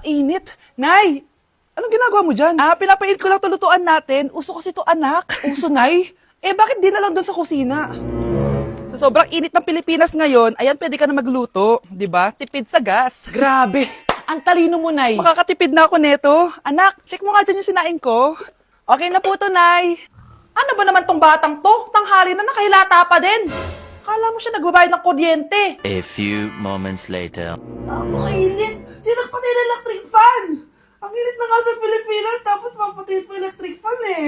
init. Nay, anong ginagawa mo dyan? Pinapainit ko lang to lutuan natin. Uso kasi to, anak. Uso, Nay? Bakit di na lang doon sa kusina? Sa sobrang init ng Pilipinas ngayon, ayan, pwede ka na magluto. Di ba? Tipid sa gas. Grabe. Ang talino mo, Nay. Makakatipid na ako neto. Anak, check mo nga dyan yung sinain ko. Okay na po to, Nay. Ano ba naman tong batang to? Tanghali na nakahilata pa din. Kala mo siya nagbabayad ng kuryente. A few moments later. Napakainit! Sinagpatay na electric fan! Ang init na nga sa Pilipinas, tapos mapatay pa electric fan eh.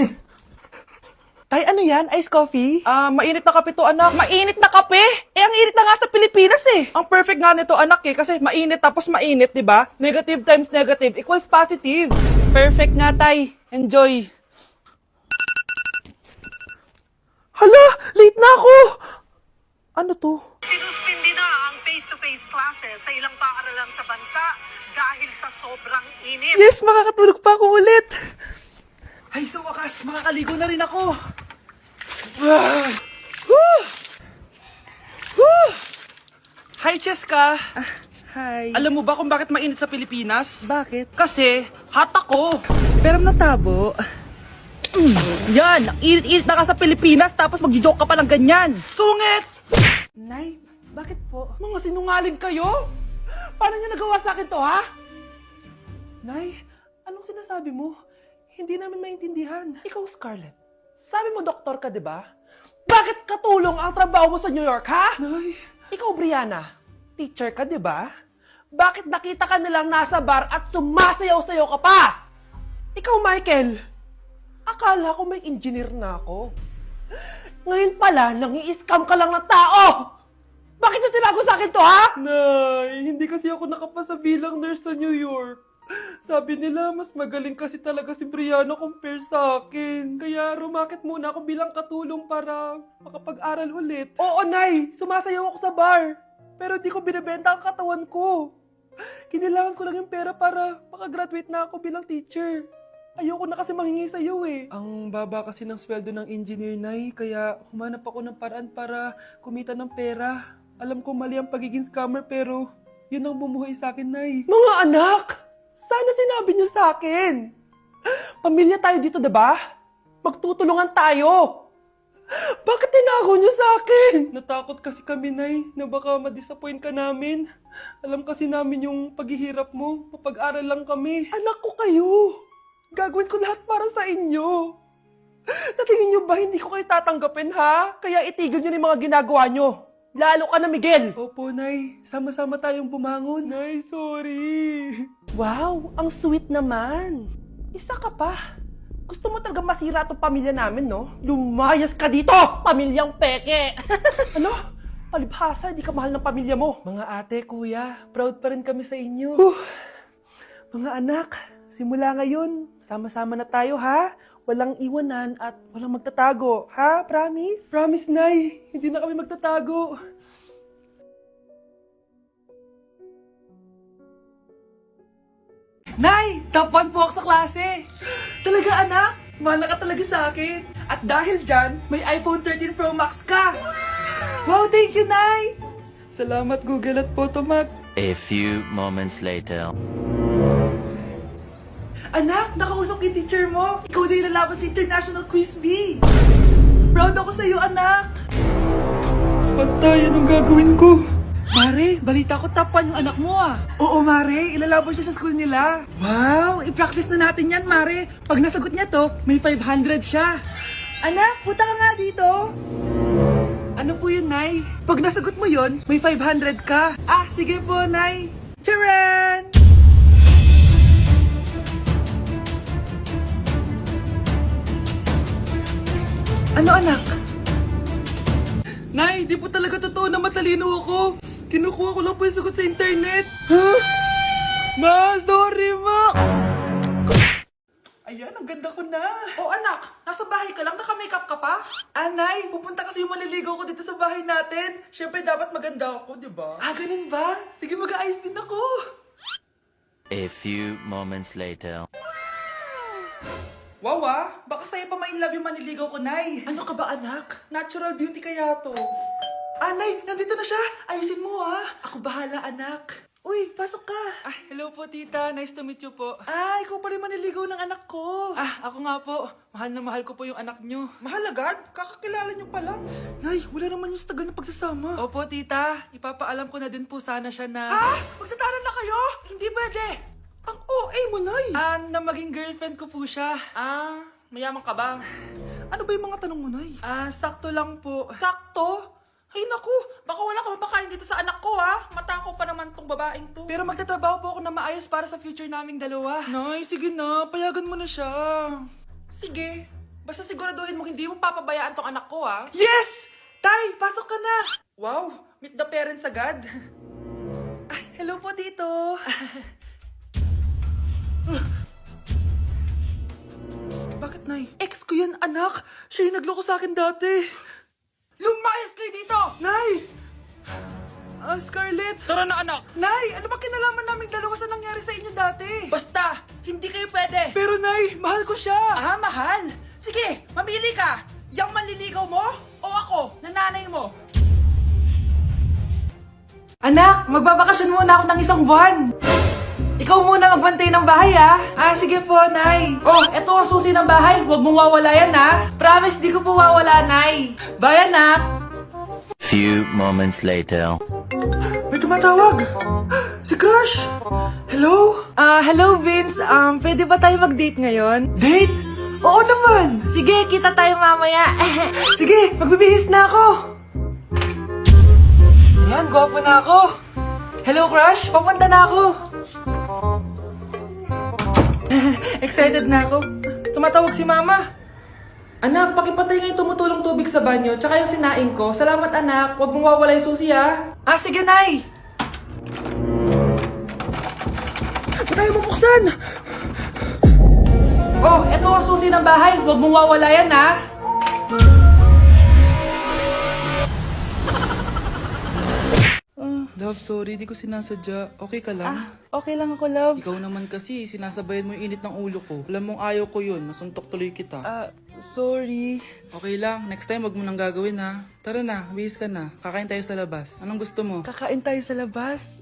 Tay, ano yan? Ice coffee? Mainit na kape to, anak. Mainit na kape? Ang init na nga sa Pilipinas eh. Ang perfect nga nito, anak eh, kasi mainit tapos mainit, di ba? Negative times negative equals positive. Perfect nga, Tay. Enjoy. Hala! Late na ako! Ano to? Sinuspindi na ang face-to-face classes sa ilang paaralan sa bansa dahil sa sobrang init. Yes, makakatulog pa ako ulit. Ay, sa wakas, makakaligo na rin ako. Hi, Cheska. Hi. Alam mo ba kung bakit mainit sa Pilipinas? Bakit? Kasi, hot ako. Pero natabo. Yan, ang init-init na ka sa Pilipinas tapos mag-joke ka pa ng ganyan. Sungit! Nay, bakit po? Mga sinungaling kayo? Paano niyo nagawa sa akin to, ha? Nay, anong sinasabi mo? Hindi namin maintindihan. Ikaw, Scarlett, sabi mo doktor ka, di ba? Bakit katulong ang trabaho mo sa New York, ha? Nay. Ikaw, Brianna, teacher ka, di ba? Bakit nakita ka nilang nasa bar at sumasayaw-sayaw ka pa? Ikaw, Michael, akala ko may engineer na ako. Ngayon pala, nangi-scam ka lang ng tao! Bakit nyo tinago sa akin to, ha? Nay, hindi kasi ako nakapasa bilang nurse sa New York. Sabi nila, mas magaling kasi talaga si Brianna compare sa akin. Kaya rumakit muna ako bilang katulong para makapag-aral ulit. Oo, Nay, sumasayaw ako sa bar. Pero di ko binibenta ang katawan ko. Kinilangan ko lang yung pera para makagraduate na ako bilang teacher. Ayoko na kasi manghingi sa'yo eh. Ang baba kasi ng sweldo ng engineer, Nay, kaya humanap ako ng paraan para kumita ng pera. Alam ko mali ang pagiging scammer pero yun ang bumuhay sa akin, Nay. Mga anak! Sana sinabi niyo sa akin. Pamilya tayo dito, diba? Magtutulungan tayo. Bakit tinago niyo sa akin? Natakot kasi kami, Nay, na baka ma-disappoint ka namin. Alam kasi namin yung paghihirap mo. Mapag-aral lang kami. Anak ko kayo. Gagawin ko lahat para sa inyo. Sa tingin nyo ba hindi ko kayo tatanggapin, ha? Kaya itigil nyo na yung mga ginagawa nyo. Lalo ka na, Miguel. Opo, Nay. Sama-sama tayong bumangon. Nay, sorry. Wow, ang sweet naman. Isa ka pa. Gusto mo talaga masira itong pamilya namin, no? Lumayas ka dito, pamilyang peke. Ano? Palibhasa, di ka mahal ng pamilya mo. Mga ate, kuya, proud pa rin kami sa inyo. Mga anak, simula ngayon, sama-sama na tayo, ha? Walang iwanan at walang magtatago, ha? Promise? Promise, Nay. Hindi na kami magtatago. Nay! Top 1 po ako sa klase! Talaga, anak? Mahal ka talaga sa akin. At dahil dyan, may iPhone 13 Pro Max ka! Wow, thank you, Nay! Salamat, Google at Photomat. A few moments later. Anak, nakausap yung teacher mo. Ikaw na yung lalaban sa International Quiz Bee. Proud ako sa iyo, anak. Patay, anong gagawin ko? Mare, balita ko top 1 yung anak mo ah. Oo, Mare, ilalaban siya sa school nila. Wow, i-practice na natin yan, Mare. Pag nasagot niya to, may 500 siya. Anak, punta ka nga dito. Ano po yun, Nay? Pag nasagot mo yun, may 500 ka. Ah, sige po, Nay. Charan! Ano, anak? Nay, di po talaga totoo na matalino ako. Kinukuha ko lang po yung sagot sa internet. Huh? Ma, sorry, ma. Ayan, ang ganda ko na. Oh, anak, nasa bahay ka lang, naka-makeup ka pa? Nay, pupunta kasi yung maliligaw ko dito sa bahay natin. Siyempre, dapat maganda ako, di ba? Ah, ganun ba? Sige, mag-aayos din ako. A few moments later. Wow, baka sa'yo pa ma-inlove yung maniligaw ko, Nay. Ano ka ba, anak? Natural beauty kaya to. Nay, nandito na siya. Ayusin mo, ha. Ako bahala, anak. Uy, pasok ka. Hello po, tita. Nice to meet you po. Ikaw pa rin maniligaw ng anak ko. Ako nga po. Mahal na mahal ko po yung anak nyo. Mahal agad? Kakakilala nyo pa lang. Nay, wala naman yung tagal na pagsasama. Opo, tita. Ipapaalam ko na din po sana siya na... Magtatanan na kayo? Hindi pwede. Ang OA mo, Nay. Na maging girlfriend ko po siya. Mayaman ka ba? Ano ba yung mga tanong mo, Nay? Sakto lang po. Sakto? Ay naku, baka wala ka mapakain dito sa anak ko ha. Matako pa naman tong babaeng to. Pero magtatrabaho po ako na maayos para sa future naming dalawa. Nay, sige na, payagan mo na siya. Sige, basta siguraduhin mo hindi mo papabayaan tong anak ko ha. Yes! Tay, pasok ka na. Wow, meet the parents agad. Hello po dito. Bakit, Nay? Ex ko yan, anak. Siya yung nagloko sa akin dati. Lumayas kayo dito! Nay! Scarlett! Tara na, anak! Nay! Ano ba kinalaman namin dalawa sa nangyari sa inyo dati? Basta! Hindi kayo pwede! Pero, Nay! Mahal ko siya! Mahal? Sige! Mamili ka! Yang manliligaw mo? O ako, na nanay mo? Anak! Magbabakasyon muna ako ng isang buwan! Ikaw muna magbantay ng bahay, sige po, Nay. Eto ang susi ng bahay. Huwag mong wawala yan, Promise, di ko po wawala, Nay. Bye, anak. Few moments later. May tumatawag. Si Crush. Hello? Hello, Vince. Pwede ba tayo mag-date ngayon? Date? Oo naman. Sige, kita tayo mamaya. Sige, magbibihis na ako. Ayan, gwapo na ako. Hello, Crush. Papunta na ako. Excited na ako. Tumatawag si Mama. Anak, pakipatay nga yung tumutulong tubig sa banyo, tsaka yung sinaing ko. Salamat, anak. Huwag mong wawala yung susi, sige, Nay. Ba't tayo mabuksan? Eto ang susi ng bahay. Huwag mong wawala yan, Love, sorry. Di ko sinasadya. Okay ka lang? Okay lang ako, love. Ikaw naman kasi, sinasabayan mo yung init ng ulo ko. Alam mong ayaw ko yun. Nasuntok tuloy kita. Sorry. Okay lang. Next time, wag mo nang gagawin, Tara na, bihis ka na. Kakain tayo sa labas. Anong gusto mo? Kakain tayo sa labas?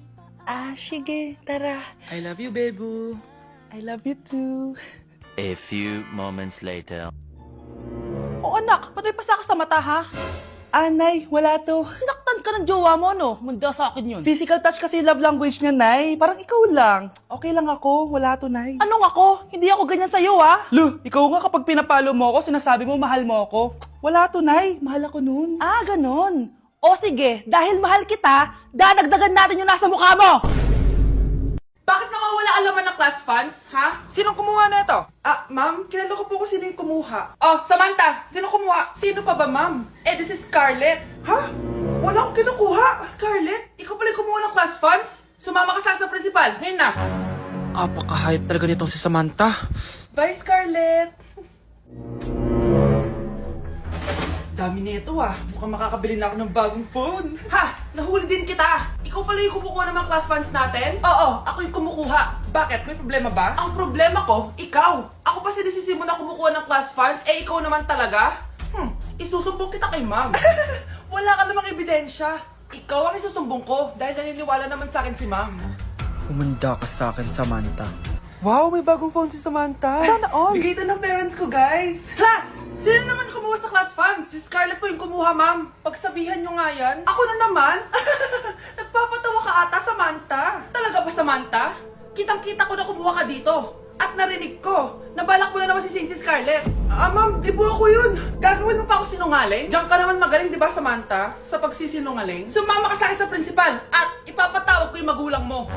Sige, tara. I love you, Bebu. I love you too. A few moments later. Anak, patay pa sa ka sa mata, ha? Nay, wala to. Sinaktan ka ng jowa mo, no? Manda sa akin yun. Physical touch kasi yung love language niya, Nay. Parang ikaw lang. Okay lang ako, wala to, Nay. Anong ako? Hindi ako ganyan sa'yo, Lo, ikaw nga kapag pinapalo mo ako, sinasabi mo mahal mo ako. Wala to, Nay. Mahal ako nun. Ganon. O sige, dahil mahal kita, dadagdagan natin yung nasa mukha mo! Bakit nawawala alaman ng class funds, ha? Sinong kumuha na ito? Ma'am, kilala ko po kung sino yung kumuha. Samantha, sino kumuha? Sino pa ba, ma'am? This is Scarlett. Ha? Wala akong kinukuha. Scarlett? Ikaw pala yung kumuha ng class funds? Sumama ka sa principal. Ngayon na. Apaka-hype talaga nitong si Samantha. Bye, Scarlett. Dami nito Mukhang makakabili na ako ng bagong phone. Nahuli din kita. Ikaw pala yung kumukuha ng mga class funds natin? Oo, ako yung kumukuha. Bakit? May problema ba? Ang problema ko, ikaw. Ako pa sinisisi mo na kumukuha ng class funds, ikaw naman talaga? Isusumbong kita kay ma'am. Wala ka namang ebidensya. Ikaw ang isusumbong ko dahil naniniwala naman sa akin si ma'am. Humanda ka sa akin, Samantha. Wow, may bagong phone si Samantha. Sana all. Bigay ito ng parents ko, guys. Class! Sino naman kumuha sa class funds? Si Scarlett po yung kumuha, ma'am. Pagsabihan nyo nga yan. Ako na naman? Nagpapatawa ka ata, Samantha. Talaga ba, Samantha? Kitang-kita ko na kumuha ka dito. At narinig ko. Nabalak mo na naman si Scarlett. Ma'am, di po ako yun. Gagawin mo pa ako sinungaling? Diyan ka naman magaling, di ba, Samantha? Sa pagsisinungaling? Sumama ka sa akin sa principal at ipapatawag ko yung magulang mo.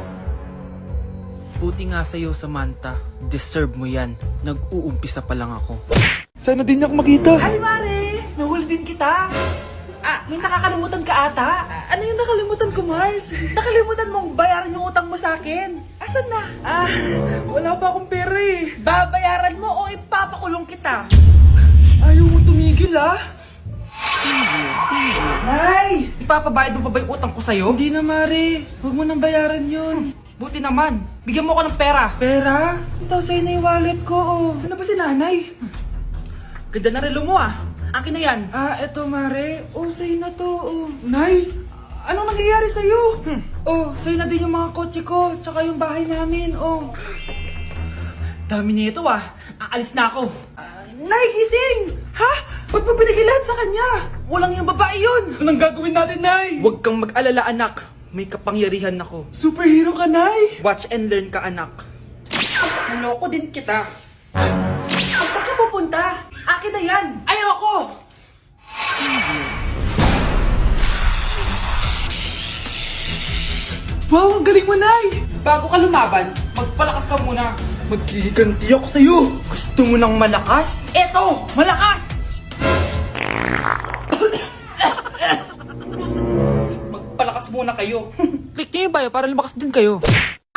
Buti nga sa'yo, Samantha. Deserve mo yan. Nag-uumpisa pa lang ako. Sana din niya ako makita. Hi, Mare! Nahuli din kita. May nakakalimutan ka ata. Ano yung nakalimutan ko, Mars? Nakalimutan mong bayaran yung utang mo sa akin. Asan na? Wala pa akong pera eh. Babayaran mo o ipapakulong kita. Ayaw mo tumigil, Nay! Ipapabayad mo pa ba yung utang ko sa'yo? Hindi na, Mare. Huwag mo nang bayaran yun. Buti naman. Bigyan mo ko ng pera. Pera? Ito, sa'yo na yung wallet ko, Saan na ba si nanay? Ganda na relo mo, Akin na yan. Eto, Mare. Sa'yo na to, Nay, Anong nangyayari sa'yo? Oh, sa'yo na din yung mga kotse ko, tsaka yung bahay namin, oh. Dami nito ah. Aalis na ako. Nay, gising! Ha? Ba't mo binigay lahat sa kanya? Walang yung babae yun! Anong gagawin natin, Nay? Huwag kang mag-alala, anak. May kapangyarihan ako. Superhero ka, Nay! Watch and learn ka, anak. Naloko din kita. Saan ka pupunta? Akin na yan! Ayoko! Wow, ang galing mo, Nay! Bago ka lumaban, magpalakas ka muna. Maghihiganti ako sa'yo. Gusto mo ng malakas? Eto, malakas! Magpalakas muna kayo. Click niyo yung bio para lumakas din kayo.